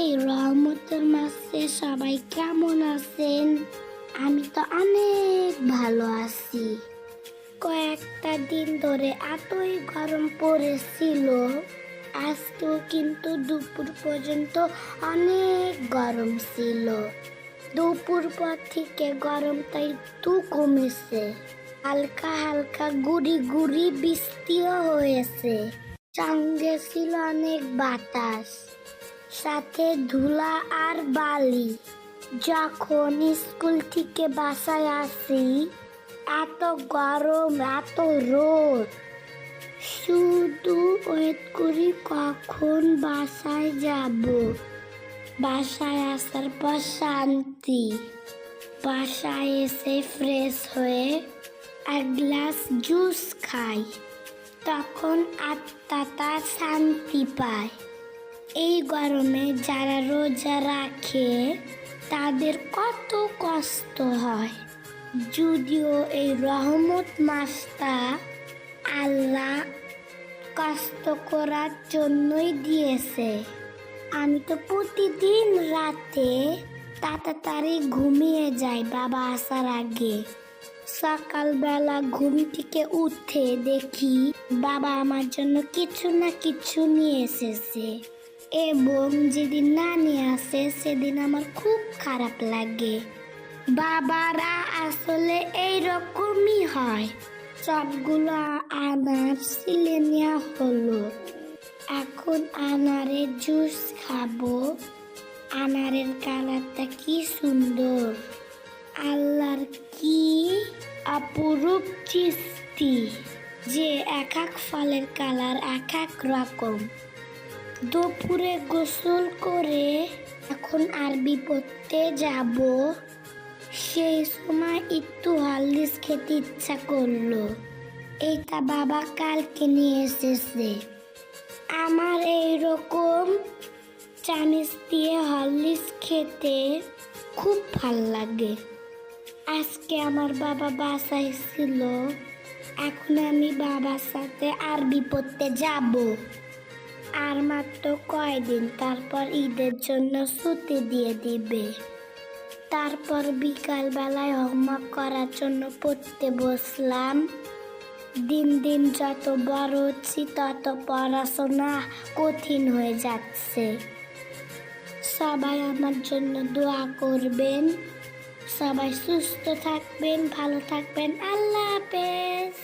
এই রহমতের মাসে সবাই কেমন আছেন? আমি তো অনেক ভালো আছি। কয়েকটা দিন ধরে এতই গরম পড়েছিল, আজকেও কিন্তু দুপুর পর্যন্ত অনেক গরম ছিল। দুপুর পর থেকে গরমটা একটু কমেছে, হালকা হালকা গুড়ি গুড়ি বৃষ্টিও হয়েছে। সঙ্গে ছিল অনেক বাতাস, সাথে ধুলা আর বালি। যখন স্কুল থেকে বাসায় আসি, এত গরম, এত রোদ, শুধু ওয়েট করি কখন বাসায় যাব। বাসায় আসার পর শান্তি। বাসায় এসে ফ্রেশ হয়ে এক গ্লাস জুস খাই, তখন আত্মাটা শান্তি পায়। এই গরমে যারা রোজা রাখে তাদের কত কষ্ট হয়, যদিও এই রহমত মাসটা আল্লাহ কষ্ট করার জন্যই দিয়েছে। আমি তো প্রতিদিন রাতে তাড়াতাড়ি ঘুমিয়ে যাই বাবা আসার আগে। সকালবেলা ঘুম থেকে উঠে দেখি বাবা আমার জন্য কিছু না কিছু নিয়ে এসেছে, এবং যেদিন না নিয়ে আসে সেদিন আমার খুব খারাপ লাগে। বাবারা আসলে এইরকমই হয়। সবগুলো আনার ছিলে নেওয়া হলো। এখন আনারের জুস খাবো। আনারের কালারটা কি সুন্দর, আল্লাহর কি অপরূপ সৃষ্টি যে এক এক ফলের কালার এক এক রকম। দুপুরে গোসল করে এখন আরবি পড়তে যাব, সেই সময় একটু হরলিক্স খেতে ইচ্ছা করলো। এটা বাবা কালকে নিয়ে এসেছে। আমার এইরকম চামিচ দিয়ে হরলিক্স খেতে খুব ভাল লাগে। আজকে আমার বাবা বাসায় ছিল, এখন আমি বাবার সাথে আরবি পড়তে যাব। আর মাত্র কয়দিন, তারপর ঈদের জন্য ছুটি দিয়ে দিবে। তারপর বিকাল বেলায় হোমওয়ার্ক করার জন্য পড়তে বসলাম। দিন দিন যত বড় হচ্ছি তত পড়াশোনা কঠিন হয়ে যাচ্ছে। সবাই আমার জন্য দোয়া করবেন। সবাই সুস্থ থাকবেন, ভালো থাকবেন। আল্লাহ হাফেজ।